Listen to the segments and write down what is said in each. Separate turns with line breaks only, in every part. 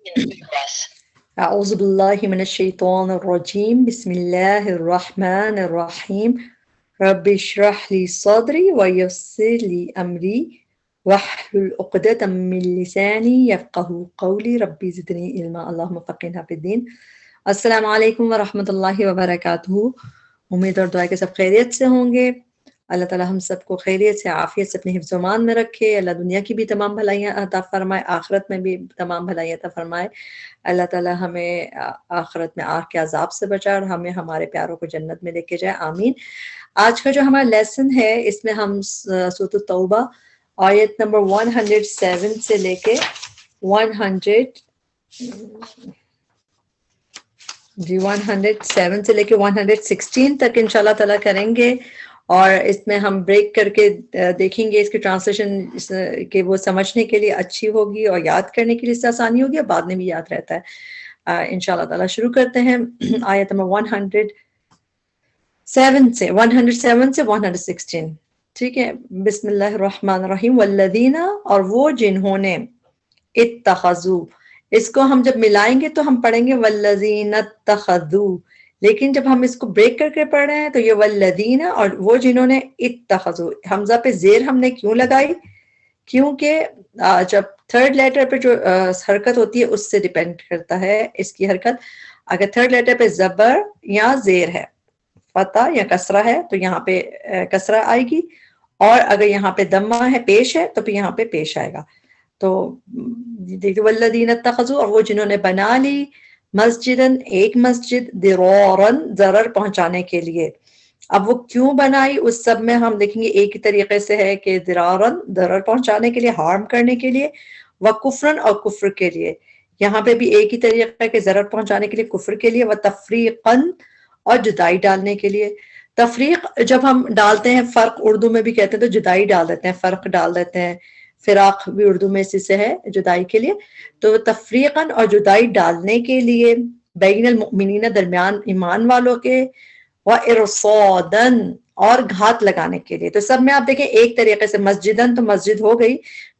أعوذ بالله من الشيطان الرجيم بسم الله الرحمن الرحيم رب اشرح لي صدري ويسر لي أمري واحلل عقدة من لساني يفقهوا قولي ربي زدني علما اللهم فقهنا في الدين السلام علیکم ورحمۃ اللہ وبرکاتہ۔ امید اور دعا کہ سب خیریت سے ہوں گے۔ اللہ تعالیٰ ہم سب کو خیریت سے عافیت سے اپنے حفظ و امان میں رکھے۔ اللہ دنیا کی بھی تمام بھلائیاں عطا فرمائے، آخرت میں بھی تمام بھلائیاں عطا فرمائے۔ اللہ تعالیٰ ہمیں آخرت میں آگ کے عذاب سے بچائے اور ہمیں ہمارے پیاروں کو جنت میں لے کے جائے، آمین۔ آج کا جو ہمارا لیسن ہے اس میں ہم سورۃ التوبہ آیت نمبر 107 سے لے کے 107 سے لے کے 116 تک انشاءاللہ تعالیٰ کریں گے، اور اس میں ہم بریک کر کے دیکھیں گے اس کی ٹرانسلیشن کہ وہ سمجھنے کے لیے اچھی ہوگی اور یاد کرنے کے لیے اس سے آسانی ہوگی اور بعد میں بھی یاد رہتا ہے۔ انشاءاللہ تعالیٰ شروع کرتے ہیں آیت نمبر 107 سے 116، ٹھیک ہے۔ بسم اللہ الرحمن الرحیم۔ والذین، اور وہ جنہوں نے، اتخذوا، اس کو ہم جب ملائیں گے تو ہم پڑھیں گے والذین اتخذوا، لیکن جب ہم اس کو بریک کر کے پڑھ رہے ہیں تو یہ والذین، اور وہ جنہوں نے، اتخذوا، حمزہ پہ زیر ہم نے کیوں لگائی؟ کیونکہ جب تھرڈ لیٹر پہ جو حرکت ہوتی ہے اس سے ڈیپینڈ کرتا ہے اس کی حرکت۔ اگر تھرڈ لیٹر پہ زبر یا زیر ہے، فتح یا کسرہ ہے، تو یہاں پہ کسرہ آئے گی، اور اگر یہاں پہ دمہ ہے، پیش ہے، تو پھر یہاں پہ پیش آئے گا۔ تو دیکھیں والذین اتخذوا، اور وہ جنہوں نے بنا لی، مسجدن، ایک مسجد، ضرورن، ضرر پہنچانے کے لیے۔ اب وہ کیوں بنائی اس سب میں ہم دیکھیں گے ایک ہی طریقے سے ہے کہ ضرارن، ضرر پہنچانے کے لیے، ہارم کرنے کے لیے، وکفرن، اور کفر کے لیے۔ یہاں پہ بھی ایک ہی طریقہ ہے کہ ضرر پہنچانے کے لیے، کفر کے لیے، وتفریقن، اور جدائی ڈالنے کے لیے۔ تفریق جب ہم ڈالتے ہیں، فرق اردو میں بھی کہتے ہیں تو جدائی ڈال دیتے ہیں، فرق ڈال دیتے ہیں، فراق بھی اردو میں اسی سے ہے جدائی کے لیے۔ تو تفریقاً، اور جدائی ڈالنے کے لیے، بین المؤمنین، درمیان ایمان والوں کے، وارصاداً، اور گھات لگانے کے لیے۔ تو سب میں آپ دیکھیں ایک طریقے سے، مسجدن تو مسجد ہو گئی،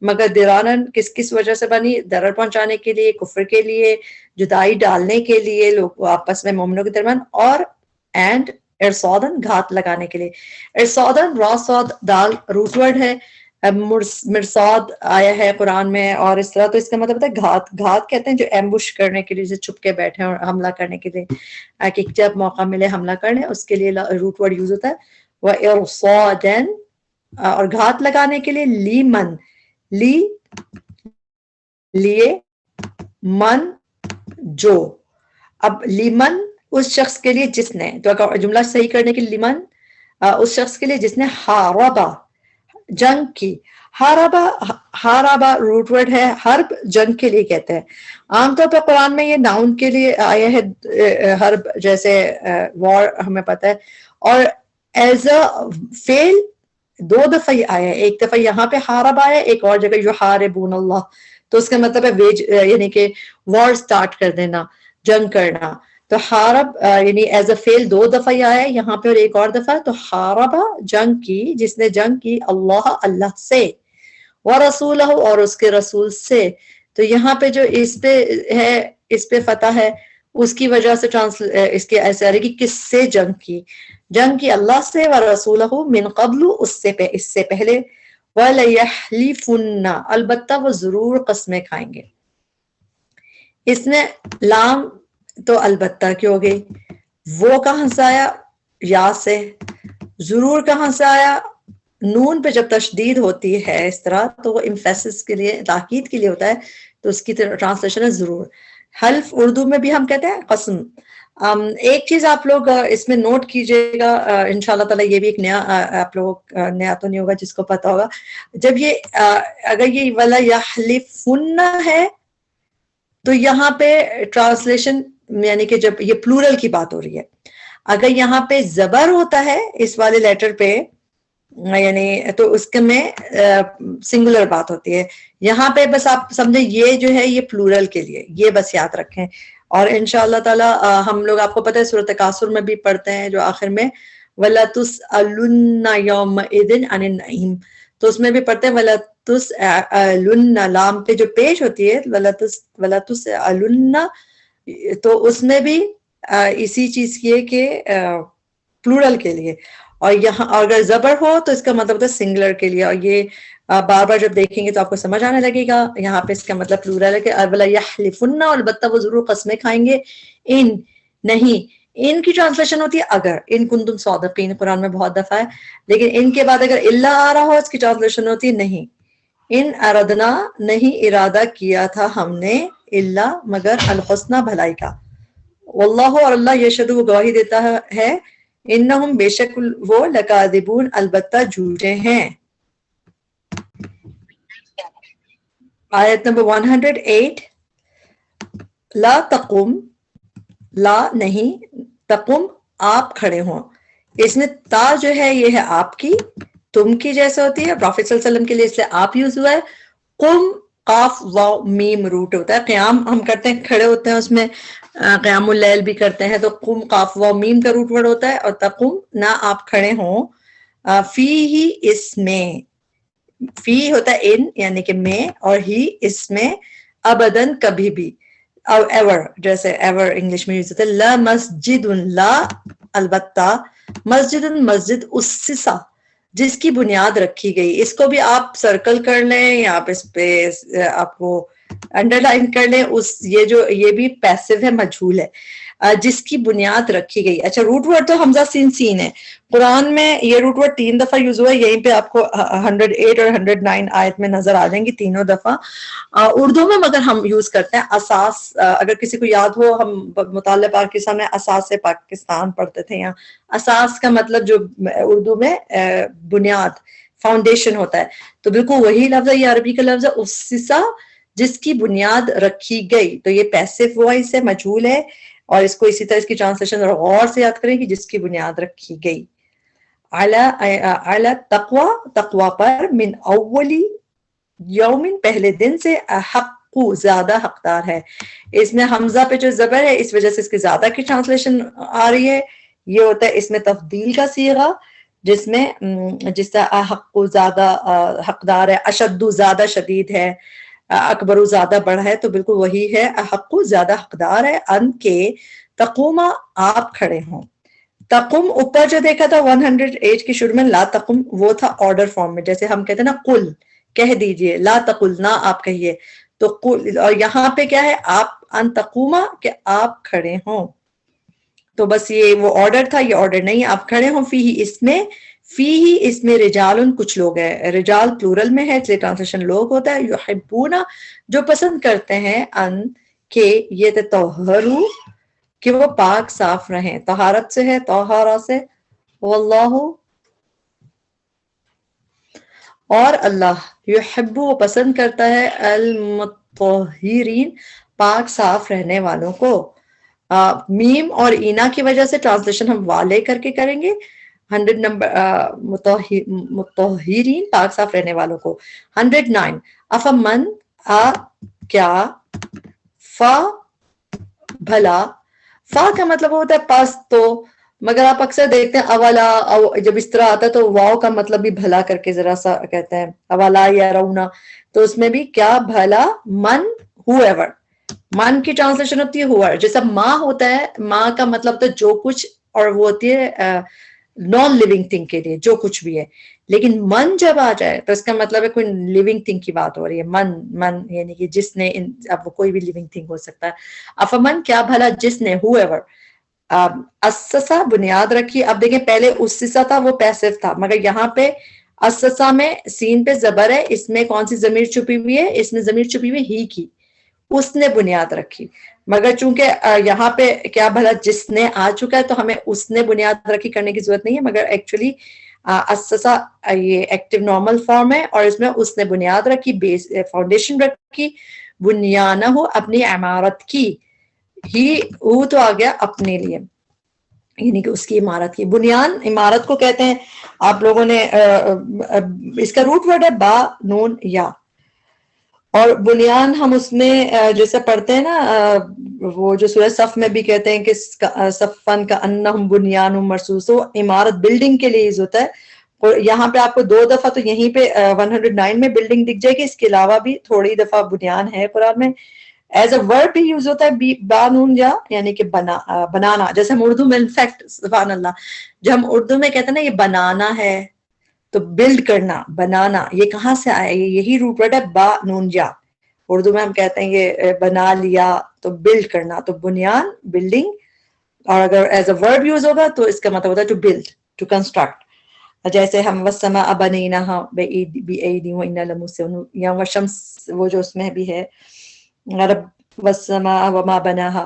مگر درارن کس وجہ سے بنی؟ ضرر پہنچانے کے لیے، کفر کے لیے، جدائی ڈالنے کے لیے لوگ آپس میں مومنوں کے درمیان، اور اینڈ ارصاداً، گھات لگانے کے لیے۔ ارصاداً، را صاد دال روٹ ورڈ ہے، مرصاد آیا ہے قرآن میں، اور اس طرح، تو اس کا مطلب ہے گھات۔ گھات کہتے ہیں جو ایمبوش کرنے کے لیے، جسے چھپ کے بیٹھے اور حملہ کرنے کے لیے، کہ جب موقع ملے حملہ کرنے، اس کے لیے روٹ ورڈ یوز ہوتا ہے۔ وَإِرْصَادًا، اور گھات لگانے کے لیے، لیمن، لی لیے، من جو۔ اب لیمن اس شخص کے لیے جس نے، تو اگر جملہ صحیح کرنے کے لیے لیمن اس شخص کے لیے جس نے حاربہ، جنگ کی۔ ہاربا روٹ ورڈ ہے، حرب جنگ کے لیے کہتے ہیں۔ عام طور پر قرآن میں یہ ناؤن کے لیے آیا ہے، حرب جیسے وار ہمیں پتہ ہے، اور ایز اے فیل دو دفعہ ہی آیا ہے، ایک دفعہ یہاں پہ حارب آیا ہے، ایک اور جگہ یحاربون اللہ، تو اس کا مطلب ہے یعنی کہ وار سٹارٹ کر دینا، جنگ کرنا۔ تو حارب یعنی ایز اے فیل دو دفعہ ہی آیا ہے یہاں پہ، اور ایک اور دفعہ، تو حاربہ جنگ کی، جس نے جنگ کی، اللہ سے، ورسولہ، اور اس کے رسول سے۔ تو یہاں پہ جو اس پہ ہے، اس پہ فتح ہے، اس کی وجہ سے اس کے ایسے آ رہی کہ کس سے جنگ کی؟ جنگ کی اللہ سے، ورسولہ من قبل، اس سے پہلے، وَلَيَحْلِفُنَّ، البتہ وہ ضرور قسمیں کھائیں گے۔ اس میں لام تو البتہ کی ہو گئی، وہ کہاں سے آیا؟ یا سے۔ ضرور کہاں سے آیا؟ نون پہ جب تشدید ہوتی ہے اس طرح تو وہ امفیسس کے لیے، تاکید کے لیے ہوتا ہے، تو اس کی ٹرانسلیشن ہے ضرور۔ حلف اردو میں بھی ہم کہتے ہیں قسم۔ ایک چیز آپ لوگ اس میں نوٹ کیجئے گا، انشاءاللہ تعالیٰ یہ بھی ایک نیا، آپ لوگ نیا تو نہیں ہوگا جس کو پتا ہوگا، جب یہ اگر یہ ولا یحلفن ہے تو یہاں پہ ٹرانسلیشن یعنی کہ جب یہ پلورل کی بات ہو رہی ہے، اگر یہاں پہ زبر ہوتا ہے اس والے لیٹر پہ یعنی تو اس کے میں سنگولر بات ہوتی ہے، یہاں پہ بس آپ سمجھیں یہ جو ہے یہ پلورل کے لیے، یہ بس یاد رکھیں۔ اور انشاءاللہ تعالی ہم لوگ، آپ کو پتہ ہے سورۃ تکاثر میں بھی پڑھتے ہیں جو آخر میں وَلَتُسْأَلُنَّ يَوْمَئِذٍ عَنِ النَّعِيمِ، تو تو اس میں بھی پڑھتے ہیں وَلَا تُسْأَلُنَّ، لام پہ جو پیش ہوتی ہے وَلَا تُسْأَلُنَّ، تو اس میں بھی اسی چیز کی ہے کہ پلورل کے لیے، اور یہاں اگر زبر ہو تو اس کا مطلب ہوتا ہے سنگولر کے لیے، اور یہ بار بار جب دیکھیں گے تو آپ کو سمجھ آنے لگے گا. یہاں پہ اس کا مطلب پلورل ہے کہ وَلَا يَحْلِفُنَّ، البتہ وہ ضرور قسمیں کھائیں گے. ان نہیں، ان کی ٹرانسلیشن ہوتی ہے اگر، ان کنتم صادقین قرآن میں بہت دفعہ ہے، لیکن ان کے بعد اگر اللہ آ رہا ہو اس کی ٹرانسلیشن ہوتی ہے نہیں. ان اردنا، نہیں ارادہ کیا تھا ہم نے، اللہ مگر الحسنہ بھلائی کا. واللہ، اور اللہ یشہد وہ گواہی دیتا ہے، انہم بے شک وہ لکاذبون البتہ جھوٹے ہیں. آیت نمبر 108. لا تقم، لا نہیں، تقم آپ کھڑے ہوں. اس میں تا جو ہے یہ ہے آپ کی، تم کی جیسے ہوتی ہے، پروفیٹ صلی اللہ علیہ وسلم کے لیے اس لیے آپ یوز ہوا ہے. قم قاف واو میم روٹ ہوتا ہے، قیام ہم کرتے ہیں کھڑے ہوتے ہیں، اس میں قیام اللیل بھی کرتے ہیں، تو قم قاف واو میم کا روٹ ورڈ ہوتا ہے. اور تقم نہ آپ کھڑے ہوں، فی ہی اس میں، فی ہوتا ہے ان یعنی کہ میں، اور ہی اس میں، ابدن کبھی بھی، اور ایور جیسے ایور انگلش میں یوز ہوتا ہے. لا مسجد، لا البتہ، مسجد مسجد اسسا جس کی بنیاد رکھی گئی. اس کو بھی آپ سرکل کر لیں یا آپ اس پہ آپ کو انڈر لائن کر لیں. یہ بھی پیسو ہے، مجھول ہے، جس کی بنیاد رکھی گئی. اچھا، روٹ ورڈ تو حمزہ سین سین ہے. قرآن میں یہ روٹ ورڈ 3 دفعہ یوز ہوا ہے، یہیں پہ آپ کو 108 اور 109 آیت میں نظر آ جائیں گی تینوں دفعہ. اردو میں مگر ہم یوز کرتے ہیں اساس. اگر کسی کو یاد ہو، ہم مطالعہ پاکستان میں اساس پاکستان پڑھتے تھے. یہاں اساس کا مطلب جو اردو میں بنیاد، فاؤنڈیشن ہوتا ہے، تو بالکل وہی لفظ ہے. یہ عربی کا لفظ ہے اسسا، جس کی بنیاد رکھی گئی. تو یہ پیسو وائس ہے، مجھول ہے، اور اس کو اسی طرح اس کی ٹرانسلیشن غور سے یاد کریں کہ جس کی بنیاد رکھی گئی. علی تقوی، تقوی پر، من اولی یومن پہلے دن سے، احق زیادہ حقدار ہے. اس میں حمزہ پہ جو زبر ہے اس وجہ سے اس کی زیادہ کی ٹرانسلیشن آ رہی ہے. یہ ہوتا ہے اس میں تفضیل کا صیغہ، جس میں جس طرح احق زیادہ حقدار ہے، اشد زیادہ شدید ہے، اکبر زیادہ بڑا ہے، تو بالکل وہی ہے، احق زیادہ حقدار ہے، ان کے تقوما آپ کھڑے ہوں. تقم اوپر جو دیکھا تھا 108 کی شروع میں لا تقم، وہ تھا آرڈر فارم میں، جیسے ہم کہتے ہیں نا قل، کہہ دیجئے، لا تقل نہ آپ کہیے. تو قل، اور یہاں پہ کیا ہے، آپ ان تقوما کہ آپ کھڑے ہوں. تو بس یہ وہ آرڈر تھا، یہ آرڈر نہیں، آپ کھڑے ہوں. فی ہی اس میں، فی ہی اس میں رجال کچھ لوگ ہیں، رجال پلورل میں ہے اس لیے ٹرانسلیشن لوگ ہوتا ہے. یحبون جو پسند کرتے ہیں، ان کہ یہ تطہروا کہ وہ پاک صاف رہیں. طہارت سے ہے، طہارہ سے. واللہ، اور اللہ، یحب وہ پسند کرتا ہے، المطہرین پاک صاف رہنے والوں کو. میم اور اینا کی وجہ سے ٹرانسلیشن ہم والے کر کے کریں گے. 100 نمبر مطہرین پاک صاف رہنے والوں کو. 109 افمن کیا، فا بھلا، فا کا مطلب ہوتا ہے پس تو، مگر آپ اکثر دیکھتے ہیں اولا، جب اس طرح آتا ہے تو واو کا مطلب بھی بھلا کر کے ذرا سا کہتے ہیں، اولا یا رونا، تو اس میں بھی کیا بھلا، من whoever، من کی ٹرانسلیشن ہوتی ہے ہوا. جیسا ماں ہوتا ہے، ماں کا مطلب تو جو کچھ، اور وہ ہوتی ہے نان لیونگ تھنگ کے لیے جو کچھ بھی ہے. لیکن من جب آ جائے تو اس کا مطلب ہے کوئی لیونگ تھنگ کی بات ہو رہی ہے. من یعنی کہ جس نے، اب وہ کوئی بھی لیونگ تھنگ ہو سکتا ہے. افمن کیا بھلا جس نے، whoever اسسا بنیاد رکھی. اب دیکھیں پہلے اسسا تھا وہ پیسو تھا، مگر یہاں پہ اسسا میں سین پہ زبر ہے. اس میں کون سی ضمیر چھپی ہوئی ہے، اس میں ضمیر چھپی ہوئی ہی کی، اس نے بنیاد رکھی. مگر چونکہ یہاں پہ کیا بھلا جس نے آ چکا ہے تو ہمیں اس نے بنیاد رکھی کرنے کی ضرورت نہیں ہے. مگر ایکچولی اسسا یہ ایکٹیو نارمل فارم ہے، اور اس میں اس نے بنیاد رکھی، بیس فاؤنڈیشن رکھی. بنیانہ ہو اپنی عمارت کی، ہی او تو آ گیا اپنے لیے، یعنی کہ اس کی عمارت کی. بنیان عمارت کو کہتے ہیں. آپ لوگوں نے اس کا روٹ ورڈ ہے با نون یا، اور بنیان ہم اس میں جیسے پڑھتے ہیں نا، وہ جو سورہ صف میں بھی کہتے ہیں کہ صفن کا انہم بنیان مرصوص، عمارت بلڈنگ کے لیے یوز ہوتا ہے. یہاں پہ آپ کو 2 دفعہ تو یہیں پہ 109 میں بلڈنگ دکھ جائے گی، اس کے علاوہ بھی تھوڑی دفعہ بنیان ہے قرآن میں. ایز اے ورڈ بھی یوز ہوتا ہے بانون یا یعنی کہ بنانا. جیسے ہم اردو میں انفیکٹ سبحان اللہ جو ہم اردو میں کہتے ہیں نا یہ بنانا ہے تو بلڈ کرنا بنانا، یہ کہاں سے آیا؟ یہی روٹ ورڈ ہے با نون یا. اردو میں ہم کہتے ہیں یہ بنا لیا تو بلڈ کرنا، تو بنیان بلڈنگ. اور اگر ایز اے ورڈ یوز ہوگا تو اس کا مطلب ہوتا ہے ٹو بلڈ ٹو کنسٹرکٹ. جیسے ہم والسماء بنیناها بأيد وإنا لموسعون، یا والشمس وہ جو اس میں بھی ہے رب والسماء وما بناها.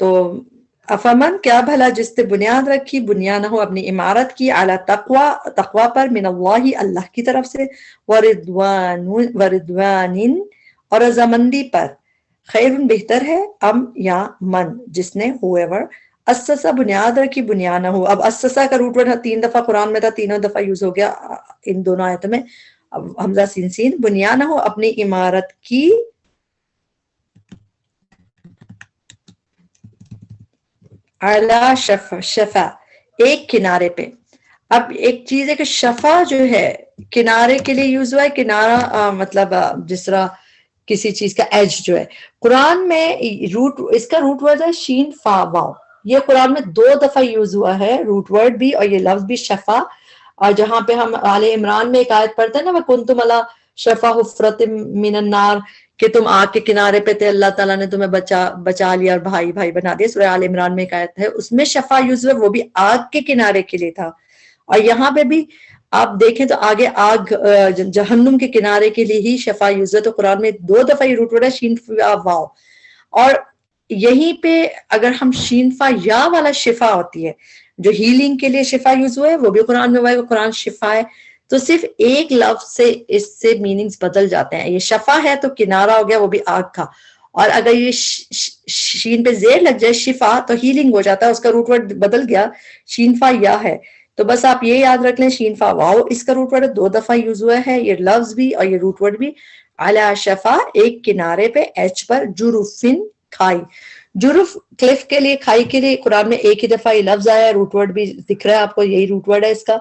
تو افمن کیا بھلا جس نے بنیاد رکھی بنیانہ اپنی عمارت کی علی تقوی پر من اللہ اللہ کی طرف سے وردوان اور رضامندی پر خیر بہتر ہے ام یا من جس نے whoever اسسا بنیاد رکھی بنیانہ. اب اسسا کا روٹ ورڈ 3 دفعہ قرآن میں تھا، تینوں دفعہ یوز ہو گیا ان دونوں آیتوں میں. حمزہ سین سین بنیانہ اپنی عمارت کی اعلی شفا ایک کنارے پہ. اب ایک چیز ہے کہ شفا جو ہے کنارے کے لیے یوز ہوا ہے. کنارہ مطلب جس طرح کسی چیز کا ایج جو ہے. قرآن میں اس کا روٹ ورڈ ہے شین فا واو. یہ قرآن میں 2 دفعہ یوز ہوا ہے روٹ ورڈ بھی اور یہ لفظ بھی شفا. اور جہاں پہ ہم آل عمران میں ایک آیت پڑھتے ہیں نا وَكُنْتُمْ عَلَىٰ شَفَا حُفْرَةٍ مِّنَ النَّارِ کہ تم آگ کے کنارے پہ تھے، اللہ تعالیٰ نے تمہیں بچا لیا اور بھائی بھائی بنا دیا. سورہ آل عمران میں ایک آیت ہے اس میں شفا یوز ہوا، وہ بھی آگ کے کنارے کے لیے تھا. اور یہاں پہ بھی آپ دیکھیں تو آگے آگ جہنم کے کنارے کے لیے ہی شفا یوز ہے. تو قرآن میں 2 دفعہ یہ روٹ ورڈ ہے شین فا واو. اور یہیں پہ اگر ہم شین فا یا والا شفا ہوتی ہے جو ہیلنگ کے لیے شفا یوز ہوا ہے وہ بھی قرآن میں ہوا ہے، قرآن شفا ہے. تو صرف ایک لفظ سے اس سے میننگز بدل جاتے ہیں. یہ شفا ہے تو کنارہ ہو گیا وہ بھی آگ کا، اور اگر یہ شین پہ زیر لگ جائے شفا تو ہیلنگ ہو جاتا ہے، اس کا روٹ ورڈ بدل گیا شین فا یا ہے. تو بس آپ یہ یاد رکھ لیں شین فا واو اس کا روٹ ورڈ 2 دفعہ یوز ہوا ہے، یہ لفظ بھی اور یہ روٹ ورڈ بھی. علی شفا ایک کنارے پہ ایچ پر جرفن کھائی. جرف کلف کے لیے کھائی کے لیے قرآن میں ایک ہی دفعہ یہ لفظ آیا ہے، روٹ ورڈ بھی دکھ رہا ہے آپ کو، یہی روٹ ورڈ ہے اس کا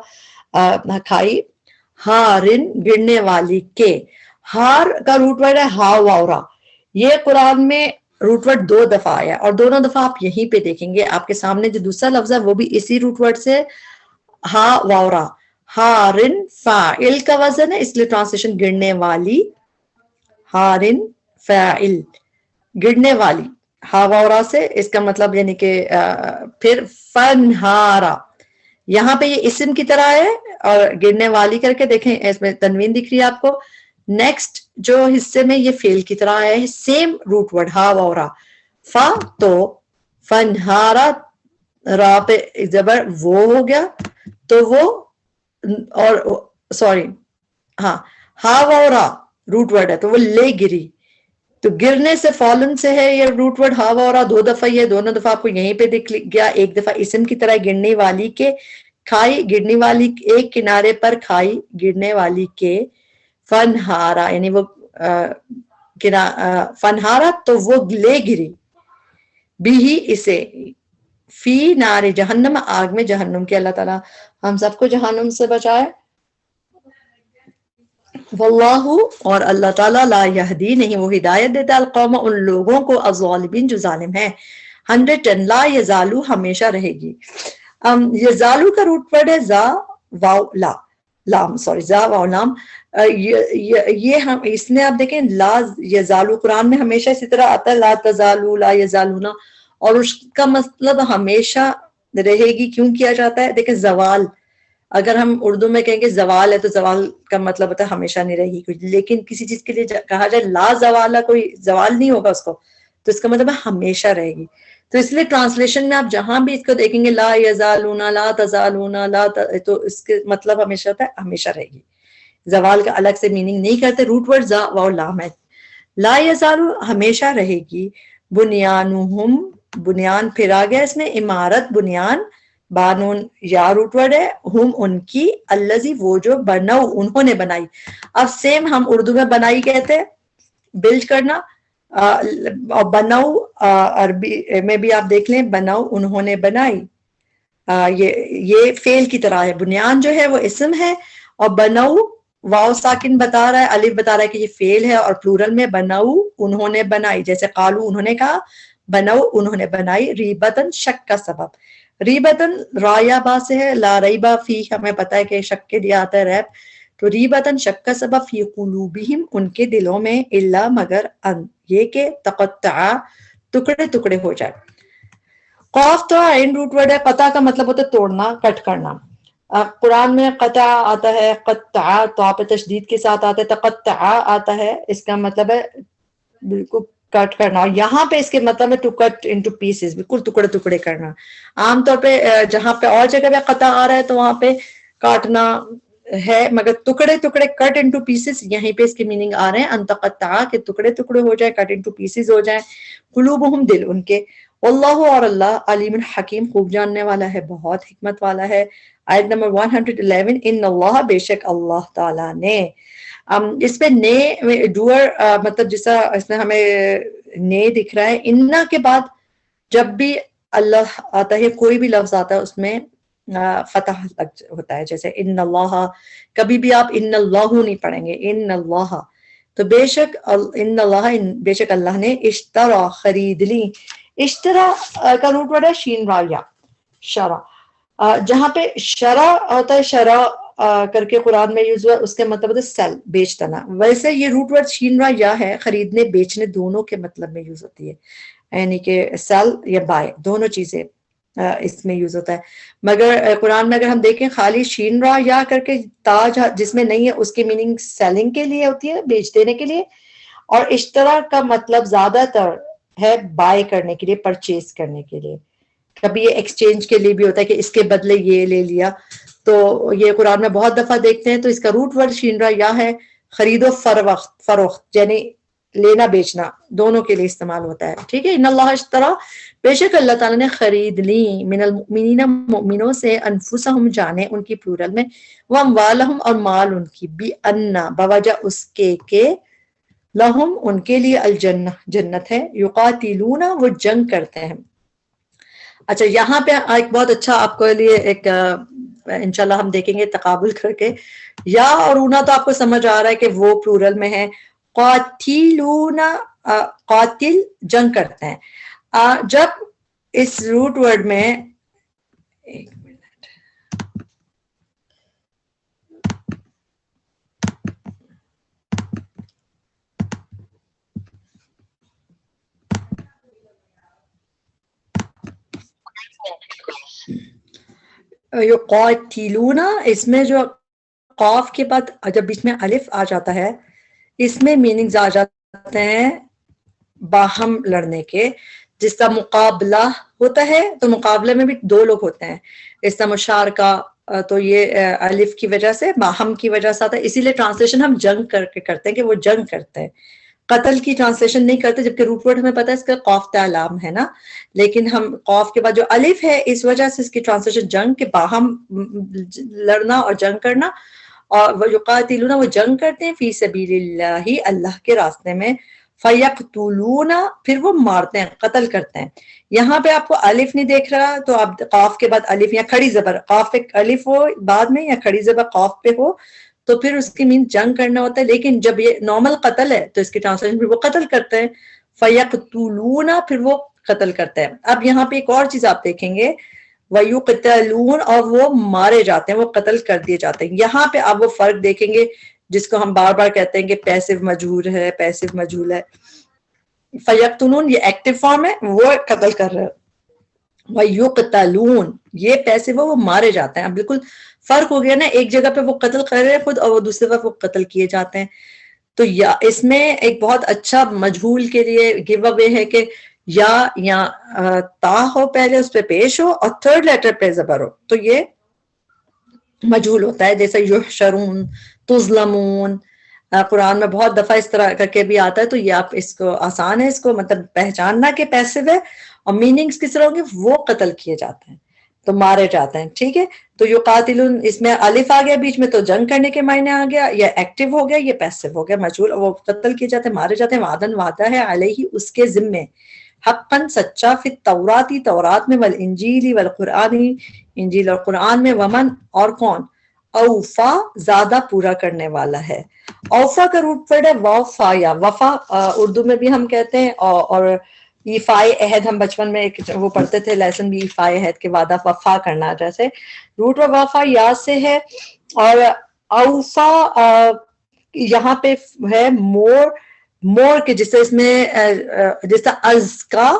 کھائی. ہارن گرنے والی کے، ہار کا روٹ ورڈ ہے ہا واورا. یہ قرآن میں روٹ ورڈ 2 دفعہ آیا اور دونوں دفعہ آپ یہیں پہ دیکھیں گے آپ کے سامنے جو دوسرا لفظ ہے وہ بھی اسی روٹ ورڈ سے ہا واورا. ہارن فاعل کا وزن ہے اس لیے ٹرانسلیشن گرنے والی. ہارن فاعل گرنے والی ہا واورا سے، اس کا مطلب یعنی کہ پھر فنہارا یہاں پہ یہ اسم کی طرح ہے اور گرنے والی کر کے دیکھیں اس میں تنوین دکھ رہی ہے آپ کو. نیکسٹ جو حصے میں یہ فعل کی طرح ہے سیم روٹ ورڈ ہا واورا. فا تو فنہارا را پہ زبر وہ ہو گیا تو وہ اور سوری ہاں ہا واورا روٹ ورڈ ہے تو وہ لے گری. تو گرنے سے فالن سے ہے یہ روٹ ورڈ ہا واورا 2 دفعہ یہ دونوں دفعہ آپ کو یہیں پہ دکھ گیا. ایک دفعہ اسم کی طرح گرنے والی کے کھائی، گرنے والی ایک کنارے پر کھائی گرنے والی کے. فنہارا یعنی وہ فنہارا تو وہ لے گری بھی ہی اسے فی نار جہنم آگ میں جہنم کے. اللہ تعالیٰ ہم سب کو جہنم سے بچائے. واللہ اور اللہ تعالیٰ لا یہدی نہیں وہ ہدایت دیتا القوم ان لوگوں کو الظالمین جو ظالم ہیں. 110 لا یزالو ہمیشہ رہے گی. یزالو کا روٹ ورڈ ہے زا واو لا لام سوری زا واو لام. یہ ہم اس میں آپ دیکھیں لا یزالو قرآن میں ہمیشہ اسی طرح آتا ہے لا تزالو لا یزالونا اور اس کا مطلب ہمیشہ رہے گی کیوں کیا جاتا ہے. دیکھیں زوال اگر ہم اردو میں کہیں گے زوال ہے تو زوال کا مطلب ہوتا ہے ہمیشہ نہیں رہے گی، لیکن کسی چیز کے لیے کہا جائے لا زوال کوئی زوال نہیں ہوگا اس کو تو اس کا مطلب ہے ہمیشہ رہے گی. تو اس لیے ٹرانسلیشن میں آپ جہاں بھی اس کو دیکھیں گے لا یزالونا لا تزالونا تو اس کے مطلب ہمیشہ ہوتا ہے ہمیشہ رہے گی. زوال کا الگ سے میننگ نہیں کرتے. روٹ ورڈ زا واو لام ہے. لا یزالو ہمیشہ رہے گی. بنیانہم بنیان پھر آ گیا اس میں عمارت بنیان بانون یا روٹ ورڈ ہے ہم ان کی الذی وہ جو بنو انہوں نے بنائی. اب سیم ہم اردو میں بنائی کہتے ہیں بلڈ کرنا اور بنو عربی میں بھی آپ دیکھ لیں بنو انہوں نے بنائی. یہ فعل کی طرح ہے. بنیان جو ہے وہ اسم ہے, اور بنو واو ساکن بتا رہا ہے, الف بتا رہا ہے کہ یہ فعل ہے, اور پلورل میں بنو انہوں نے بنائی, جیسے قالو انہوں نے کہا, بنو انہوں نے بنائی. ریبتن شک کا سبب, ریبتن رایا با سے ہے, لا ریبا فی ہمیں پتہ ہے کہ شک کے لیے آتا ہے ریب, تو ریبتن شک کا سبب فی قلوبہم ان کے دلوں میں, الا مگر ان یہ کہ تقطع ٹکڑے ٹکڑے ہو جائے. قاف تو عین روٹ ورڈ ہے, قطع کا مطلب ہوتا ہے توڑنا, کٹ کرنا. قرآن میں قطع آتا ہے, قطع تو آپ تشدید کے ساتھ آتا ہے, تقطع آتا ہے اس کا مطلب ہے بالکل کٹ کرنا, اور یہاں پہ اس کے مطلب ہے ٹو کٹ انٹو پیسز, بالکل ٹکڑے ٹکڑے کرنا. عام طور پہ جہاں پہ اور جگہ پہ قطع آ رہا ہے تو وہاں پہ کاٹنا ہے, مگر ٹکڑے ٹکڑے کٹ انٹو پیسز یہیں پہ اس کے میننگ آ رہے ہیں, ان تقطع کہ ٹکڑے ٹکڑے ہو جائے, کٹ انٹو پیسز ہو جائیں. قلوبہم دل ان کے, واللہ اور اللہ علیم حکیم خوب جاننے والا ہے, بہت حکمت والا ہے. آیت نمبر 111, ان اللہ بے شک اللہ تعالیٰ نے, اس پہ نے ڈوئر مطلب جیسا اس میں ہمیں نے دکھ رہا ہے, انا کے بعد جب بھی اللہ آتا ہے, کوئی بھی لفظ آتا ہے اس میں فتح لگ ہوتا ہے, جیسے ان اللہ, کبھی بھی آپ ان اللہ نہیں پڑھیں گے, ان اللہ. تو بے شک ان اللہ, بے شک اللہ نے اشترا خرید لی. اشترا کا روٹ ورڈ ہے شین را یا, شرا. جہاں پہ شرع ہوتا ہے, شرع کر کے قرآن میں یوز ہوا, اس کے مطلب ہوتا ہے سیل, بیچنا. ویسے یہ روٹ ورڈ شین را یا ہے, خریدنے بیچنے دونوں کے مطلب میں یوز ہوتی ہے, یعنی کہ سیل یا بائے دونوں چیزیں اس میں یوز ہوتا ہے. مگر قرآن میں اگر ہم دیکھیں خالی شین را یا کر کے تاج جس میں نہیں ہے, اس کی میننگ سیلنگ کے لیے ہوتی ہے, بیچ دینے کے لیے, اور اشتراک کا مطلب زیادہ تر ہے بائی کرنے کے لیے, پرچیز کرنے کے لیے. کبھی یہ ایکسچینج کے لیے بھی ہوتا ہے کہ اس کے بدلے یہ لے لیا, تو یہ قرآن میں بہت دفعہ دیکھتے ہیں. تو اس کا روٹ ورڈ شین را یا ہے, خرید و فروخت یعنی لینا بیچنا دونوں کے لیے استعمال ہوتا ہے. ٹھیک ہے, ان اللہ اشترا بے شک اللہ تعالیٰ نے خرید لی, من المؤمنین مؤمنوں سے, انفسہم جانے ان کی پلورل میں, واموالہم اور مال ان کی, بی انا بوجہ اس کے کہ, لہم ان کے لیے الجنہ جنت ہے, یقاتلون وہ جنگ کرتے ہیں. اچھا یہاں پہ ایک بہت اچھا آپ کے لیے ایک انشاءاللہ ہم دیکھیں گے تقابل کر کے, یا اور اونا تو آپ کو سمجھ آ رہا ہے کہ وہ پلورل میں ہے, قاتلون قاتل جنگ کرتے ہیں. جب اس روٹ ورڈ میں, ایک منٹ, قاتلون, اس میں جو قاف کے بعد جب اس میں الف آ جاتا ہے, اس میں میننگز آ جاتے ہیں باہم لڑنے کے, جس کا مقابلہ ہوتا ہے, تو مقابلے میں بھی دو لوگ ہوتے ہیں, اس کا مشارکہ, تو یہ الف کی وجہ سے باہم کی وجہ سے آتا ہے. اسی لیے ٹرانسلیشن ہم جنگ کر کے کرتے ہیں کہ وہ جنگ کرتے ہیں, قتل کی ٹرانسلیشن نہیں کرتے, جبکہ روٹ ورڈ ہمیں پتہ ہے اس کا قاف تعلام ہے نا, لیکن ہم قاف کے بعد جو الف ہے اس وجہ سے اس کی ٹرانسلیشن جنگ کے باہم لڑنا اور جنگ کرنا. اور وہ یقاتلون وہ جنگ کرتے ہیں, فی سبیل اللہ اللہ کے راستے میں, فیقتلون پھر وہ مارتے ہیں, قتل کرتے ہیں. یہاں پہ آپ کو الف نہیں دیکھ رہا, تو آپ قاف کے بعد الف یا کھڑی زبر, قاف پہ الف ہو بعد میں یا کھڑی زبر قاف پہ ہو, تو پھر اس کی مین جنگ کرنا ہوتا ہے. لیکن جب یہ نارمل قتل ہے تو اس کی ٹرانسلیشن پھر وہ قتل کرتے ہیں, فیقتلون پھر وہ قتل کرتے ہیں. اب یہاں پہ ایک اور چیز آپ دیکھیں گے, وَيُقْتَلُونَ اور وہ مارے جاتے ہیں, وہ قتل کر دیے جاتے ہیں. یہاں پہ آپ وہ فرق دیکھیں گے جس کو ہم بار بار کہتے ہیں کہ پیسو مجہول ہے, پیسو مجہول ہے. فیقتلون یہ ایکٹیو فارم ہے, وہ قتل کر رہے ہیں. وَيُقْتَلُون یہ پیسو وہ مارے جاتے ہیں. اب بالکل فرق ہو گیا نا, ایک جگہ پہ وہ قتل کر رہے ہیں خود, اور وہ دوسری طرف وہ قتل کیے جاتے ہیں. تو یا اس میں ایک بہت اچھا مجہول کے لیے گیو اوے ہے کہ یا تا ہو پہلے اس پہ پیش ہو, اور تھرڈ لیٹر پہ زبر ہو, تو یہ مجہول ہوتا ہے. جیسے یحشرون, تظلمون, قرآن میں بہت دفعہ اس طرح کر کے بھی آتا ہے. تو یہ آپ اس کو آسان ہے اس کو مطلب پہچاننا کہ پیسو ہے, اور میننگز کس طرح ہوں گے, وہ قتل کیے جاتے ہیں, تو مارے جاتے ہیں. ٹھیک ہے, تو یقاتلون اس میں الف آ گیا بیچ میں, تو جنگ کرنے کے معنی آ گیا, یا ایکٹیو ہو گیا, یہ پیسو ہو گیا مجہول, وہ قتل کیے جاتے ہیں, مارے جاتے ہیں. وعدن وعدہ ہے علیہ اس کے ذمے, حقا سچا، فی التوراتی تورات میں، والانجیلی والقرآنی انجیل اور قرآن میں، ومن اور کون، اوفا زیادہ پورا کرنے والا ہے. اوفا کا روٹ ورڈ ہے وفا یا وفا، اردو میں بھی ہم کہتے ہیں، اور ایفائے عہد ہم بچپن میں ایک وہ پڑھتے تھے لیسن بھی، ایفائے عہد کے وعدہ وفا کرنا، جیسے روٹ وفا یا سے ہے. اور اوفا یہاں پہ ہے مور کے، جس سے اس میں جیسا از کا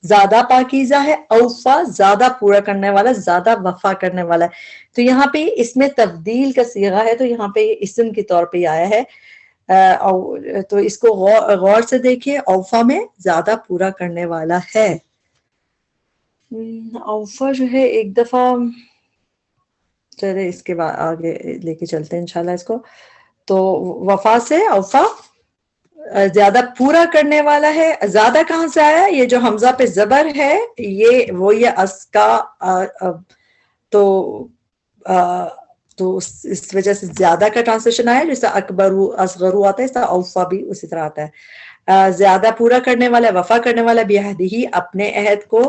زیادہ پاکیزہ ہے، اوفا زیادہ پورا کرنے والا، زیادہ وفا کرنے والا ہے. تو یہاں پہ اس میں تبدیل کا صیغہ ہے، تو یہاں پہ اسم کے طور پہ آیا ہے. تو اس کو غور سے دیکھیے، اوفا میں زیادہ پورا کرنے والا ہے. اوفا جو ہے ایک دفعہ، چلے اس کے بعد آگے لے کے چلتے ہیں انشاءاللہ اس کو. تو وفا سے اوفا زیادہ پورا کرنے والا ہے. زیادہ کہاں سے آیا؟ یہ جو حمزہ پہ زبر ہے یہ وہی اس کا، تو اس وجہ سے زیادہ کا ٹرانسلیشن آیا، جیسا اکبرو اصغرو آتا ہے، اس طرح اوفا بھی اسی طرح آتا ہے. زیادہ پورا کرنے والا، وفا کرنے والا، بیہدہی اپنے عہد کو،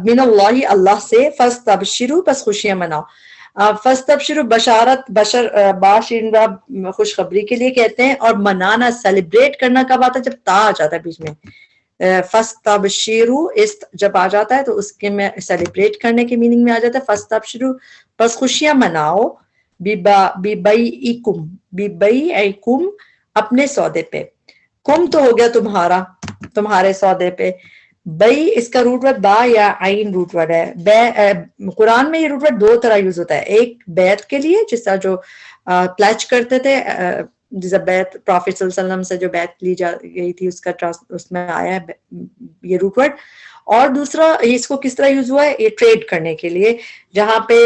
من اللہ اللہ سے، فاستبشروا پس خوشیاں مناؤ. فاستبشروا بشارت، باشندہ خوشخبری کے لیے کہتے ہیں، اور منانا سیلیبریٹ کرنا کب آتا ہے؟ جب تا آ جاتا ہے بیچ میں. فاستبشروا جب آ جاتا ہے تو اس کے میں سیلیبریٹ کرنے کے میننگ میں آ جاتا ہے. فاستبشروا پس خوشیاں مناؤ، ببیعکم اپنے سودے پہ. کم تو ہو گیا تمہارا، تمہارے سودے پہ. بئی اس کا روٹ ورڈ با یا عین روٹ ورڈ ہے. قرآن میں یہ روٹ ورڈ دو طرح یوز ہوتا ہے. ایک بیعت کے لیے، جس طرح جو پلیچ کرتے تھے، جیسا بیعت پروفیٹ صلی اللہ علیہ وسلم سے جو بیعت لی جا گئی تھی، اس میں آیا ہے یہ روٹ ورڈ. اور دوسرا اس کو کس طرح یوز ہوا ہے؟ یہ ٹریڈ کرنے کے لیے، جہاں پہ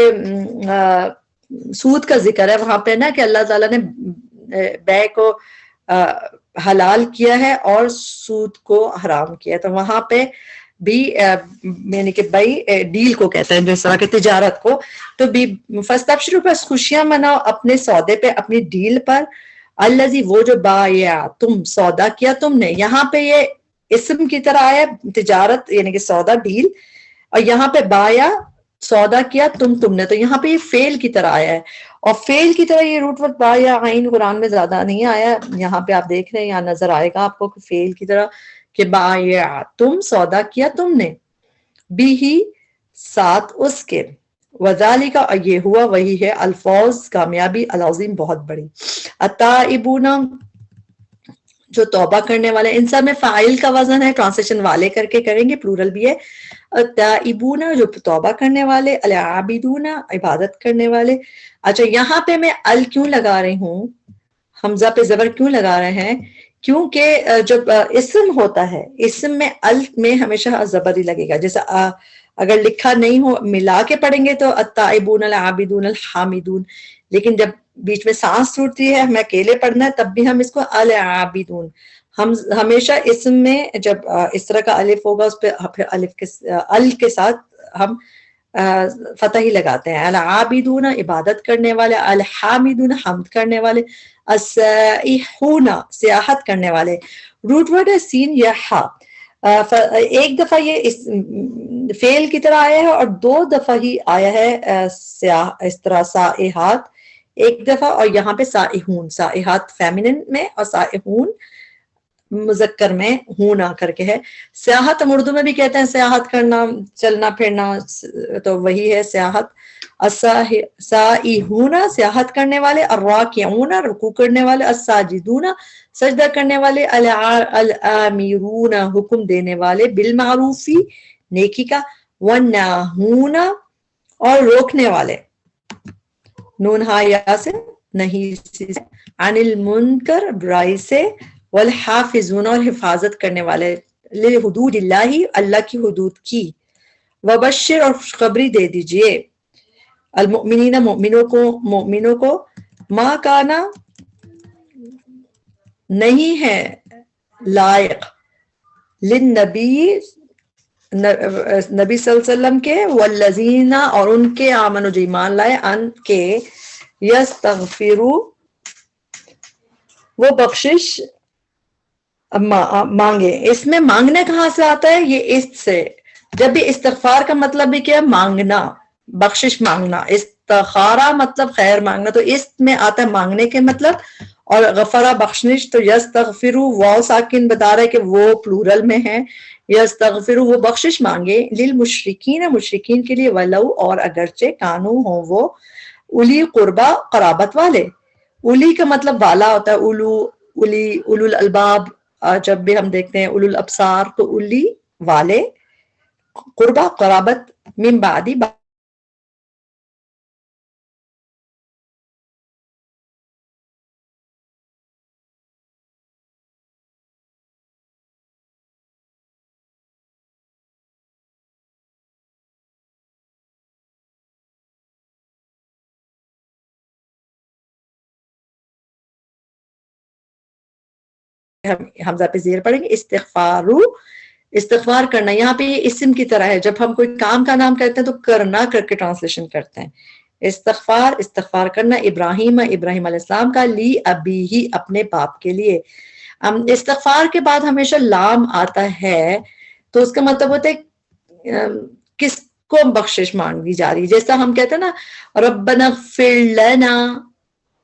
سود کا ذکر ہے وہاں پہ نا کہ اللہ تعالیٰ نے بیع کو حلال کیا ہے اور سود کو حرام کیا ہے. تو وہاں پہ بھی یعنی کہ بھائی ڈیل کو کہتے ہیں، جس طرح کہ تجارت کو. تو فاستبشروا پس خوشیاں مناؤ اپنے سودے پہ، اپنی ڈیل پر. الذی وہ جو بایا تم سودا کیا تم نے. یہاں پہ یہ اسم کی طرح آیا تجارت یعنی کہ سودا ڈیل، اور یہاں پہ بایا سودا کیا تم نے. تو یہاں پہ یہ فعل کی طرح آیا ہے، اور فعل کی طرح یہ روٹ ورڈ با یا عین قرآن میں زیادہ نہیں آیا. یہاں پہ آپ دیکھ رہے ہیں، یہاں نظر آئے گا آپ کو کہ فعل کی طرح کہ با یا تم سودا کیا تم نے، بھی ہی ساتھ اس کے. وذالک یہ ہوا وہی ہے، الفوز کامیابی، العظیم بہت بڑی. التائبون جو توبہ کرنے والے، ان سب میں فاعل کا وزن ہے، ٹرانسلیشن والے کر کے کریں گے، پلورل بھی ہے. التائبون جو توبہ کرنے والے، العابدون عبادت کرنے والے. اچھا یہاں پہ میں ال کیوں لگا رہی ہوں، حمزہ پہ زبر کیوں لگا رہے ہیں؟ کیونکہ جب اسم ہوتا ہے، اسم میں ال میں ہمیشہ زبر ہی لگے گا. جیسا اگر لکھا نہیں ہو ملا کے پڑھیں گے تو التائبون العابدون الحامدون، لیکن جب بیچ میں سانس ٹوٹتی ہے، ہمیں اکیلے پڑھنا ہے، تب بھی ہم اس کو العابدون. ہم ہمیشہ اسم میں جب اس طرح کا الف ہوگا اس پہ پھر الف کے ال کے ساتھ ہم فتح ہی لگاتے ہیں. العابدون عبادت کرنے والے، الحامدون حمد کرنے والے، السائحون سیاحت کرنے والے. روٹ ورڈ ہے سین یا ہا. ایک دفعہ یہ فعل کی طرح آیا ہے اور دو دفعہ ہی آیا ہے اس طرح سائحات ایک دفعہ، اور یہاں پہ سائحون، سائحات فیمینن میں اور سائحون مذکر میں ہون آ کر کے ہے. سیاحت ہم اردو میں بھی کہتے ہیں، سیاحت کرنا، چلنا پھرنا، تو وہی ہے سیاحت. سائحون سیاحت کرنے والے، الراکعون رکوع کرنے والے، الساجدون سجدہ کرنے والے، الامرون حکم دینے والے، بالمعروفی نیکی کا، والناہون اور روکنے والے، نون ہا یا سے نہیں سے، عن المنکر برائی سے، والحافظون اور حفاظت کرنے والے، لحدود اللہ اللہ کی حدود کی. وبشر اور خوشخبری دے دیجئے، المؤمنین مومنوں کو، ما کانا نہیں ہے لائق، للنبی نبی صلی اللہ علیہ وسلم کے، والذین اور ان کے، آمنوا جو ایمان لائے، ان کے، یستغفروا وہ بخشش مانگے. اس میں مانگنے کہاں سے آتا ہے؟ یہ اس سے. جب بھی استغفار کا مطلب بھی کیا ہے؟ مانگنا، بخشش مانگنا. استخارہ مطلب خیر مانگنا، تو اس میں آتا ہے مانگنے کے مطلب. اور غفرہ بخشش، تو یستغفرو واو ساکن بتا رہا ہے کہ وہ پلورل میں ہے. یستغفرو وہ بخشش مانگے، للمشرکین مشرکین کے لیے، ولو اور اگرچہ کانو ہوں وہ، الی قربا قرابت والے. الی کا مطلب والا ہوتا ہے، اولو، الی، اولو الالباب. جب بھی ہم دیکھتے ہیں اولو الابصار تو الی والے، قربا قرابت، من بعدی ہم حمزہ پہ زیر پڑیں گے. استغفارو استغفار کرنا، یہاں پہ یہ اسم کی طرح ہے. جب ہم کوئی کام کا نام کرتے ہیں تو کرنا کر کے ٹرانسلیشن کرتے ہیں. استغفار استغفار کرنا، ابراہیم ابراہیم علیہ السلام کا، لی ابی ہی اپنے باپ کے لیے. استغفار کے بعد ہمیشہ لام آتا ہے تو اس کا مطلب ہوتا ہے کس کو بخشش مانگی جا رہی ہے. جیسا ہم کہتے ہیں نا ربنا اغفر لنا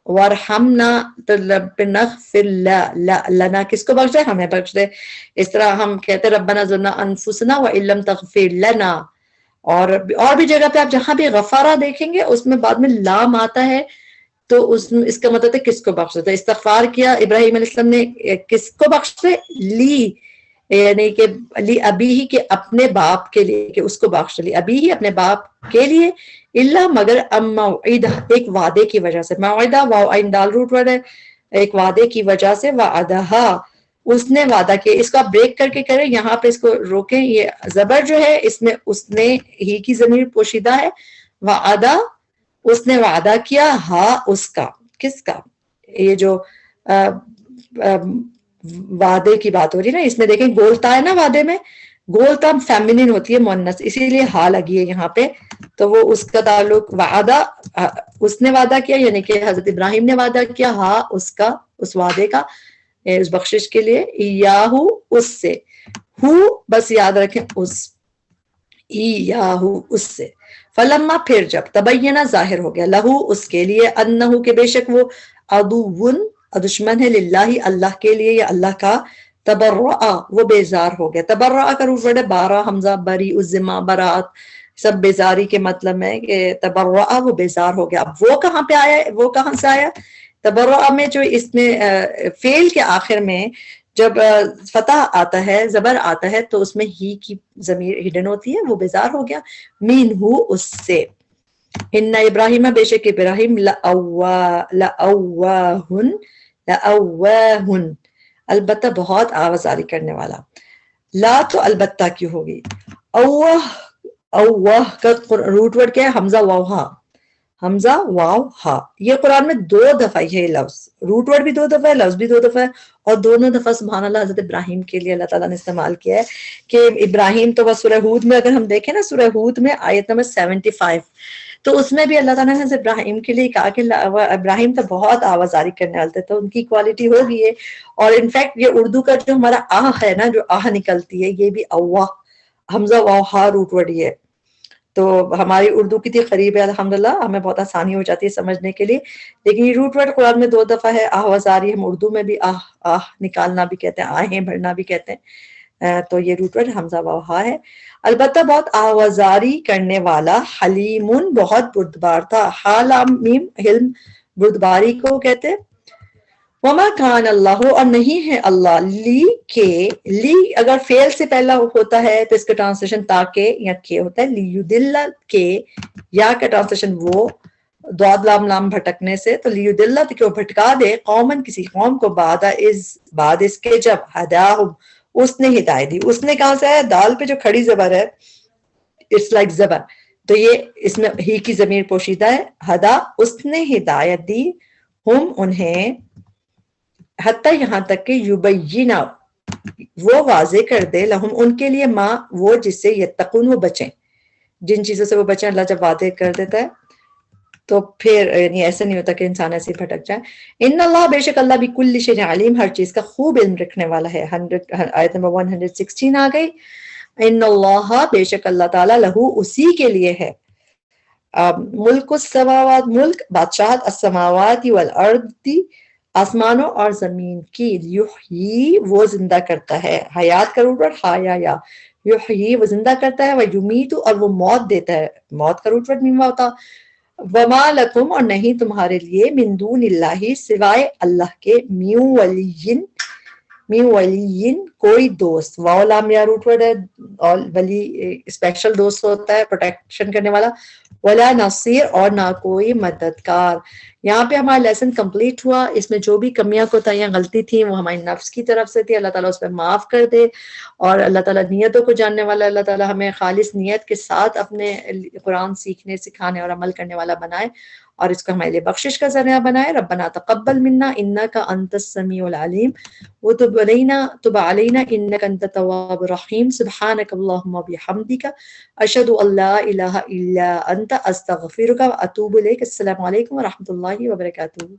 وارحمنا، تو ربنا اغفر لنا کس کو بخش دے؟ ہمیں بخش دے. اس طرح ہم کہتے ہیں ربنا ظلمنا انفسنا وان لم تغفر لنا. اور بھی جگہ پہ آپ جہاں بھی غفارہ دیکھیں گے اس میں بعد میں لام آتا ہے تو اس کا مطلب ہے کس کو بخش دے. استغفار کیا ابراہیم علیہ السلام نے، کس کو بخش دے؟ لی، یعنی کہ لی ابی ہی کے اپنے باپ کے لیے، کہ اس کو بخش لی ابی ہی اپنے باپ کے لیے. اللہ مگر موعدہ ایک وعدے کی وجہ سے. موعدہ واو عین دال روٹ ورڈ ہے، ایک وعدے کی وجہ سے. وعدہا اس نے وعدہ کیا. اس کو آپ بریک کر کے کریں، یہاں پہ اس کو روکیں. یہ زبر جو ہے اس میں اس نے ہی کی ضمیر پوشیدہ ہے. وعدہ اس نے وعدہ کیا، ہاں اس کا، کس کا؟ یہ جو وعدے کی بات ہو رہی ہے نا، اس میں دیکھیں گولتا ہے نا، وعدے میں گولتا فیمنن ہوتی ہے مؤنث، اسی لیے ہا لگی ہے یہاں پہ. تو وہ اس کا تعلق وعدہ، اس نے وعدہ کیا یعنی کہ حضرت ابراہیم نے وعدہ کیا، ہاں اس کا، اس وعدے کا، اس بخشش کے لیے. یاہو اس سے، ہو بس یاد رکھیں اس، یاہو اس سے. فلما پھر جب، تبینہ ظاہر ہو گیا، لہو اس کے لیے، انہو کہ بے شک وہ، عدوٌ دشمن ہے، للہ اللہ کے لیے یا اللہ کا. تبرع وہ بیزار ہو گیا. تبرع کا روٹ ورڈ ہے بارہ، حمزہ بری، الزما برات، سب بیزاری کے مطلب میں کہ تبرع وہ بیزار ہو گیا. اب وہ کہاں پہ آیا ہے؟ وہ کہاں سے آیا؟ تبرع میں جو اس میں فعل کے آخر میں جب فتح آتا ہے، زبر آتا ہے، تو اس میں ہی کی ضمیر ہڈن ہوتی ہے، وہ بیزار ہو گیا. مینہ اس سے. ان ابراہیم بے شک ابراہیم لأواہن البتہ بہت آوازاری کرنے والا. لا تو البتہ کی ہوگی. اوہ اوہ کا روٹ ورڈ کیا ہے؟ حمزہ واو ہا، حمزہ واو ہا. یہ قرآن میں 2 دفعہ یہ لفظ، روٹ ورڈ بھی 2 دفعہ ہے، لفظ بھی 2 دفعہ ہے، اور دونوں دفعہ سبحان اللہ حضرت ابراہیم کے لیے اللہ تعالیٰ نے استعمال کیا ہے. کہ ابراہیم تو بس سورہ ہود میں اگر ہم دیکھیں نا، سورہ ہود میں آیت نمبر 75، تو اس میں بھی اللہ تعالیٰ نے حضرت ابراہیم کے لیے کہا کہ ابراہیم تو بہت آوازاری کرنے والے تھے، تو ان کی کوالٹی ہوگی ہے. اور انفیکٹ یہ اردو کا جو ہمارا آہ ہے نا، جو آہ نکلتی ہے، یہ بھی اواہ، حمزہ واو ہا روٹ ورڈ یہ ہے. تو ہماری اردو کتنی قریب ہے الحمدللہ، ہمیں بہت آسانی ہو جاتی ہے سمجھنے کے لیے. لیکن یہ روٹ ورڈ قرآن میں 2 دفعہ ہے. آوازاری ہم اردو میں بھی آہ آہ نکالنا بھی کہتے ہیں، آہیں بھرنا بھی کہتے ہیں. تو یہ روٹ ورڈ حمزہ واو ہا ہے. البتہ بہت آوازاری کرنے والا، حلیمن بہت بردبار تھا. ہا لام میم حلم بردباری کو کہتے. وما کان اللہ اور نہیں ہے اللہ، لی کے، لی اگر فعل سے پہلا ہوتا ہے تو اس کا ٹرانسلیشن تاکہ یا کے ہوتا ہے. لیدل کے، یا کا ٹرانسلیشن وہ، ضاد لام لام بھٹکنے سے، تو لیدل کہ وہ بھٹکا دے، قومن کسی قوم کو، بعد اس کے جب، ہداہم اس نے ہدایت دی. اس نے کہاں سے ہے؟ دال پہ جو کھڑی زبر ہے، اٹس لائک زبر، تو یہ اس میں ہی کی ضمیر پوشیدہ ہے. ہدا اس نے ہدایت دی، ہم انہیں، حتیٰ یہاں تک کہ یبینا وہ واضح کر دے، لہم ان کے لیے، ماں وہ جس سے یتقون وہ بچیں، جن چیزوں سے وہ بچیں. اللہ جب وعدے کر دیتا ہے تو پھر یعنی ایسا نہیں ہوتا کہ انسان ایسے ہی بھٹک جائے. ان اللہ، بے شک اللہ بکل شیء علیم، ہر چیز کا خوب علم رکھنے والا ہے. 100 آیت نمبر 116 آ گئی. ان اللہ، بے شک اللہ تعالیٰ، لہو اسی کے لیے ہے، ملک السماوات، ملک بادشاہت، السماوات والارض، آسمانوں اور زمین کی. یحیی، وہ زندہ کرتا ہے، حیات کا روٹ ورڈ ہایا یا، یحیی وہ زندہ کرتا ہے، ویمیت اور وہ موت دیتا ہے، موت کا روٹ ورڈ میما ہوتا. وما لکم اور نہیں تمہارے لیے، من دون اللہ سوائے اللہ کے، من ولی کوئی دوست. واو لام یا روٹ ورڈ ہے، اور ولی اسپیشل دوست ہوتا ہے، پروٹیکشن کرنے والا. ولا نصیر اور نہ کوئی مددگار. یہاں پہ ہمارا لیسن کمپلیٹ ہوا. اس میں جو بھی کمیاں کوتاہیاں غلطی تھیں وہ ہماری نفس کی طرف سے تھی، اللہ تعالیٰ اس پہ معاف کر دے. اور اللہ تعالیٰ نیتوں کو جاننے والا، اللہ تعالیٰ ہمیں خالص نیت کے ساتھ اپنے قرآن سیکھنے، سکھانے اور عمل کرنے والا بنائے، اور اس کو ہمارے لیے بخشش کا ذریعہ بنائے. ربنا تقبل منا انک انت السمیع العلیم وتب علینا انک انت التواب الرحیم. سبحانک اللہم وبحمدک، اشہد ان لا الہ الا انت، استغفرک واتوب الیک. السلام علیکم ورحمۃ اللہ وبرکاتہ.